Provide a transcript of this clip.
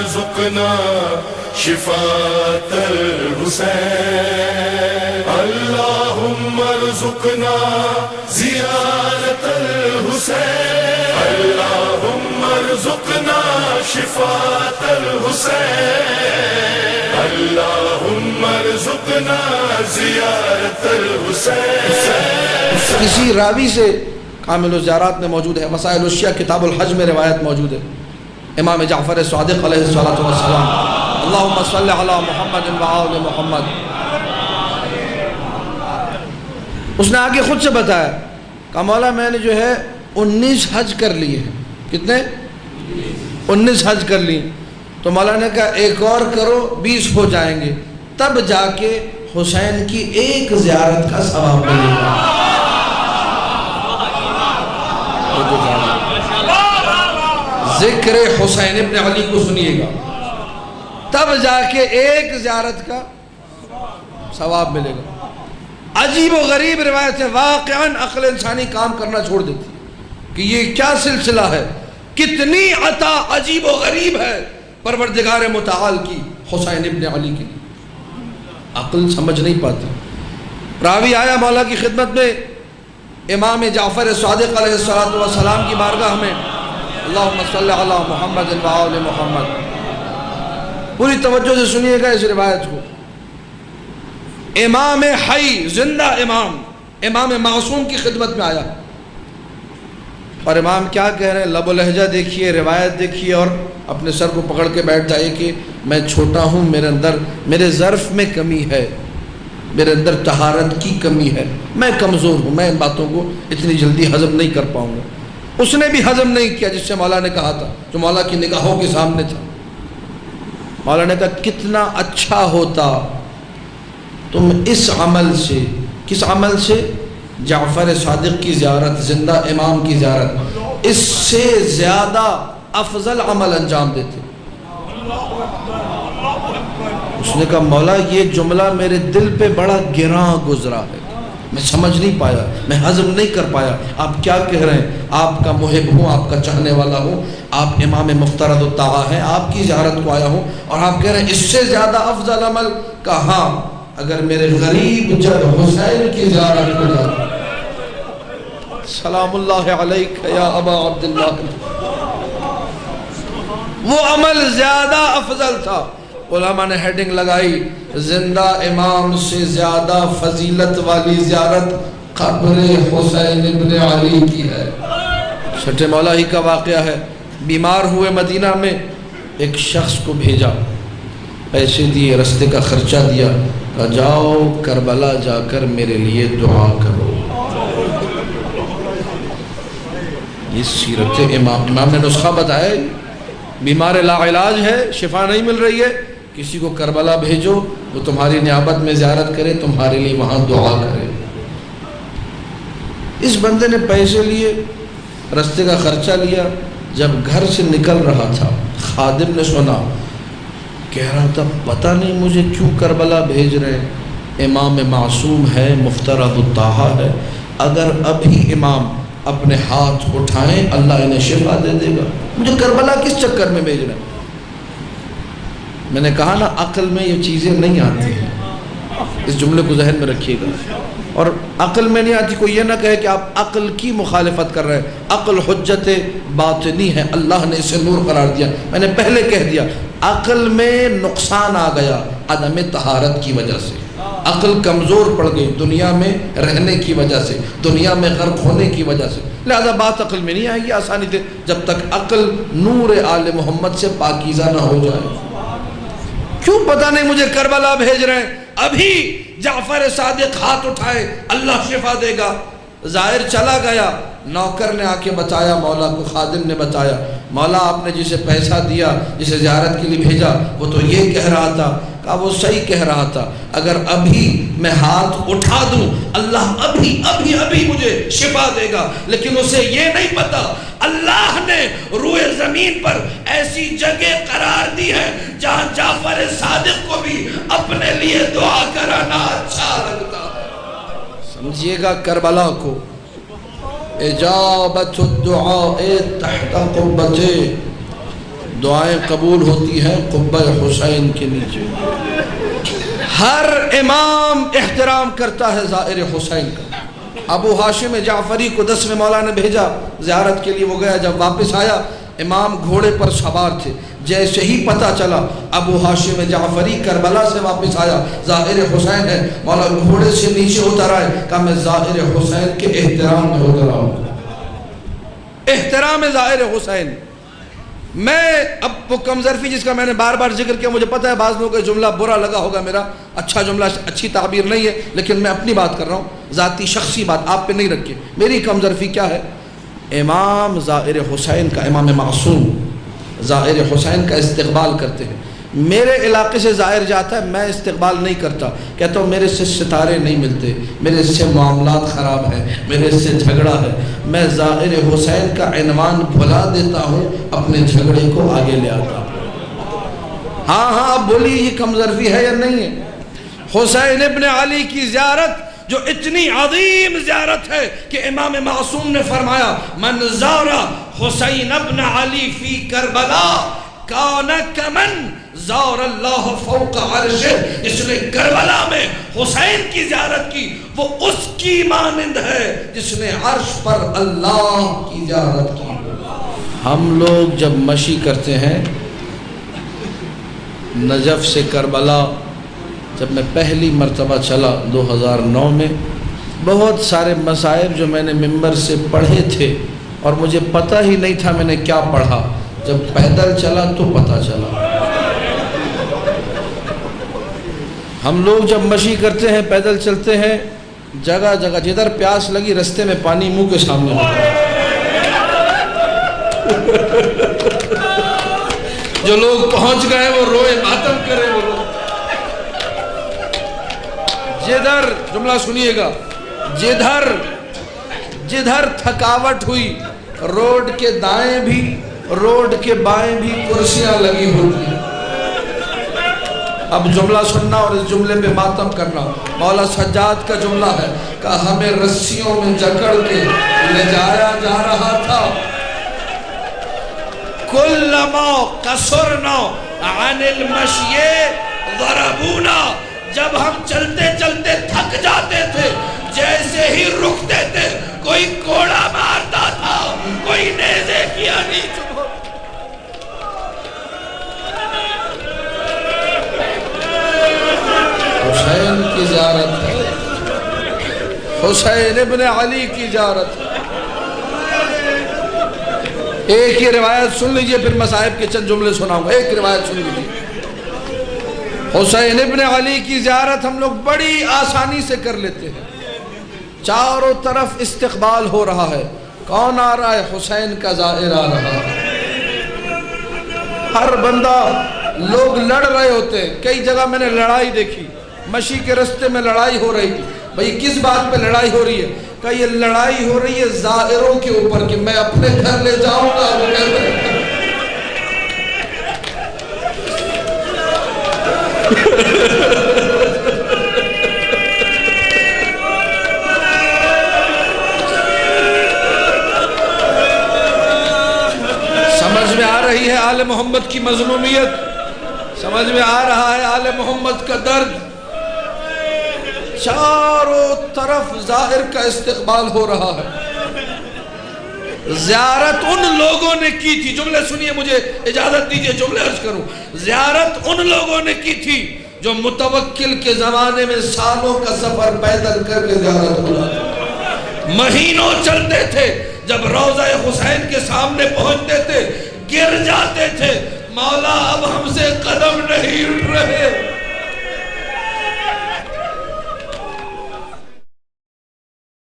ارزقنا شفاة الحسين اللهم ارزقنا زيارة الحسين اللهم ارزقنا شفاة الحسين اللهم ارزقنا زیارت الحسین. کسی راوی سے کامل الزیارات میں موجود ہے، مسائل الشیعہ کتاب الحج میں روایت موجود ہے، امام جعفر صادق علیہ السلام اللہم صلی علی محمد و آل محمد. اس نے آگے خود سے بتایا کہ مولا میں نے جو ہے 19 حج کر لیے ہیں. کتنے؟ 19 حج کر لی. تو مولا نے کہا ایک اور کرو 20 ہو جائیں گے، تب جا کے حسین کی ایک زیارت کا ثواب ملے گا. ذکر حسین ابن علی کو سنیے گا، تب جا کے ایک زیارت کا ثواب ملے گا. عجیب و غریب روایت ہے، واقعاً عقل انسانی کام کرنا چھوڑ دیتی ہے کہ یہ کیا سلسلہ ہے، کتنی عطا عجیب و غریب ہے پروردگار متعال کی حسین ابن علی کی. عقل سمجھ نہیں پاتی. راوی آیا مولا کی خدمت میں، امام جعفر صادق علیہ السلام کی بارگاہ میں، اللہم صلی علی محمد و آل محمد. پوری توجہ سے سنیے گا اس روایت کو. امام حی، زندہ امام معصوم کی خدمت میں آیا، اور امام کیا کہہ رہے ہیں، لب و لہجہ دیکھیے، روایت دیکھیے، اور اپنے سر کو پکڑ کے بیٹھ جائے کہ میں چھوٹا ہوں، میرے ظرف میں کمی ہے، میرے اندر طہارت کی کمی ہے، میں کمزور ہوں، میں ان باتوں کو اتنی جلدی ہضم نہیں کر پاؤں گا. اس نے بھی ہضم نہیں کیا جس سے مولا نے کہا تھا، جو مولا کی نگاہوں کے سامنے تھا. مولا نے کہا کتنا اچھا ہوتا تم اس عمل سے، کس عمل سے؟ جعفر صادق کی زیارت، زندہ امام کی زیارت، اس سے زیادہ افضل عمل انجام دیتے. اس نے کہا مولا یہ جملہ میرے دل پہ بڑا گراں گزرا ہے، میں سمجھ نہیں پایا، میں ہضم نہیں کر پایا. آپ کیا کہہ رہے ہیں؟ آپ کا محب ہوں، آپ کا چاہنے والا ہوں، آپ امام مفترض الطاعہ ہیں، آپ کی زیارت کو آیا ہوں، اور آپ کہہ رہے ہیں اس سے زیادہ افضل عمل. کہاں؟ اگر میرے غریب جب حسین کی زیارت کو جاتا. سلام اللہ علیک یا ابا عبداللہ. وہ عمل زیادہ افضل تھا. علماء نے ہیڈنگ لگائی، زندہ امام سے زیادہ فضیلت والی زیارت قبر حسین ابن علی کی ہے. چھٹے مولا ہی کا واقعہ ہے. بیمار ہوئے مدینہ میں، ایک شخص کو بھیجا، پیسے دیے، رستے کا خرچہ دیا، کہا جاؤ کربلا جا کر میرے لیے دعا کرو. یہ سیرت امام نے نسخہ بتایا، بیمار لا علاج ہے، شفا نہیں مل رہی ہے، کسی کو کربلا بھیجو، وہ تمہاری نیابت میں زیارت کرے، تمہارے لیے وہاں دعا کرے. اس بندے نے پیسے لیے، رستے کا خرچہ لیا. جب گھر سے نکل رہا تھا، خادم نے سنا، کہہ رہا تھا پتہ نہیں مجھے کیوں کربلا بھیج رہے ہیں، امام معصوم ہے، مفترض الطاعہ ہے، اگر ابھی امام اپنے ہاتھ اٹھائیں اللہ انہیں شفا دے دے گا، مجھے کربلا کس چکر میں بھیج رہے ہیں. میں نے کہا نا عقل میں یہ چیزیں نہیں آتی ہیں، اس جملے کو ذہن میں رکھیے گا. اور عقل میں نہیں آتی، کوئی یہ نہ کہے کہ آپ عقل کی مخالفت کر رہے ہیں. عقل حجت باطنی ہے، اللہ نے اسے نور قرار دیا. میں نے پہلے کہہ دیا عقل میں نقصان آ گیا عدم طہارت کی وجہ سے، عقل کمزور پڑ گئی دنیا میں رہنے کی وجہ سے، دنیا میں غرق ہونے کی وجہ سے. لہذا بات عقل میں نہیں آئے گی آسانی سے جب تک عقل نور آل محمد سے پاکیزہ نہ ہو جائے. کیوں پتہ نہیں مجھے کربلا بھیج رہے ہیں، ابھی جعفر صادق ہاتھ اٹھائے اللہ شفا دے گا. ظاہر چلا گیا، نوکر نے آ کے بتایا مولا کو، خادم نے بتایا مولا آپ نے جسے پیسہ دیا، جسے زیارت کے لیے بھیجا، وہ تو یہ کہہ رہا تھا. کہا وہ صحیح کہہ رہا تھا، اگر ابھی میں ہاتھ اٹھا دوں اللہ ابھی مجھے شفا دے گا، لیکن اسے یہ نہیں پتا اللہ نے روئے زمین پر ایسی جگہ قرار دی ہے جہاں جعفر صادق کو بھی اپنے لیے دعا کرانا اچھا لگتا. سمجھیے گا کربلا کو، اجابت الدعاء تحت قربتے، دعائیں قبول ہوتی ہیں قبہ حسین کے نیچے. ہر امام احترام کرتا ہے زائر حسین کا. ابو ہاشم جعفری کو 10ویں مولا نے بھیجا زیارت کے لیے، وہ گیا، جب واپس آیا امام گھوڑے پر سوار تھے. جیسے ہی پتہ چلا ابو ہاشم جعفری کربلا سے واپس آیا، ظاہر حسین ہے، مولا گھوڑے سے نیچے اتر آئے، کہا میں ظاہر حسین کے احترام میں اتر آؤں. احترام ظاہر حسین. میں اب وہ کم ظرفی جس کا میں نے بار بار ذکر کیا، مجھے پتہ ہے بعض لوگوں کو جملہ برا لگا ہوگا، میرا اچھا جملہ، اچھی تعبیر نہیں ہے، لیکن میں اپنی بات کر رہا ہوں، ذاتی شخصی بات آپ پہ نہیں رکھے. میری کم ظرفی کیا ہے؟ امام ظاہر حسین کا، امام معصوم ظاہر حسین کا استقبال کرتے ہیں. میرے علاقے سے ظاہر جاتا ہے، میں استقبال نہیں کرتا، کہتا ہوں میرے سے ستارے نہیں ملتے، میرے سے معاملات خراب ہیں، میرے سے جھگڑا ہے. میں ظاہر حسین کا عنوان بھلا دیتا ہوں، اپنے جھگڑے کو آگے لے آتا ہوں. ہاں اب بولیے یہ کم ظرفی ہے یا نہیں ہے؟ حسین ابن علی کی زیارت جو اتنی عظیم زیارت ہے کہ امام معصوم نے فرمایا من زار حسین ابن علی فی کربلا کان کمن زار اللہ فوق عرشہ. اس نے کربلا میں حسین کی زیارت کی، وہ اس کی مانند ہے جس نے عرش پر اللہ کی زیارت کی. ہم لوگ جب مشی کرتے ہیں نجف سے کربلا، جب میں پہلی مرتبہ چلا 2009 میں، بہت سارے مصائب جو میں نے ممبر سے پڑھے تھے اور مجھے پتہ ہی نہیں تھا میں نے کیا پڑھا، جب پیدل چلا تو پتہ چلا. ہم لوگ جب مشی کرتے ہیں، پیدل چلتے ہیں، جگہ جگہ جدھر پیاس لگی رستے میں پانی منہ کے سامنے ہوتا ہے. جو لوگ پہنچ گئے وہ روئے ماتم کرے. وہ لوگ جدھر، جملہ سنیے گا، جدھر تھکاوٹ ہوئی، روڈ کے دائیں بھی روڈ کے بائیں بھی کرسیاں لگی ہوتی ہیں. اب جملہ سننا اور اس جملے پہ ماتم کرنا. مولا سجاد کا جملہ ہے کہ ہمیں رسیوں میں جکڑ کے لے جایا جا رہا تھا. کلما قصرنا عن المشی ضربونا. جب ہم چلتے چلتے تھک جاتے تھے، جیسے ہی رکتے تھے کوئی کوڑا مارتا تھا، کوئی نیزے کیا نہیں چبھو. حسین کی زیارت ہے، حسین ابن علی کی زیارت ہے. ایک ہی روایت سن لیجئے، پھر مصائب کے چند جملے سناؤں گا. ایک روایت سن لیجئے. حسین ابن علی کی زیارت ہم لوگ بڑی آسانی سے کر لیتے ہیں. چاروں طرف استقبال ہو رہا ہے. کون آ رہا ہے؟ حسین کا زائر آ رہا ہے. ہر بندہ، لوگ لڑ رہے ہوتے ہیں. کئی جگہ میں نے لڑائی دیکھی، مشی کے رستے میں لڑائی ہو رہی تھی. بھئی کس بات پہ لڑائی ہو رہی ہے؟ کہ یہ لڑائی ہو رہی ہے زائروں کے اوپر کہ میں اپنے گھر لے جاؤں گا. وہ کہتے ہیں سمجھ میں آ رہی ہے آل محمد کی مظلومیت، سمجھ میں آ رہا ہے آل محمد کا درد. چاروں طرف ظاہر کا استقبال ہو رہا ہے. زیارت ان لوگوں نے کی تھی، جملے سنیے، مجھے اجازت دیجئے جملے عرض کروں. زیارت ان لوگوں نے کی تھی جو متوکل کے زمانے میں سالوں کا سفر پیدل کر کے زیارت ہوا. مہینوں چلتے تھے، جب روضہ حسین کے سامنے پہنچتے تھے گر جاتے تھے. مولا اب ہم سے قدم نہیں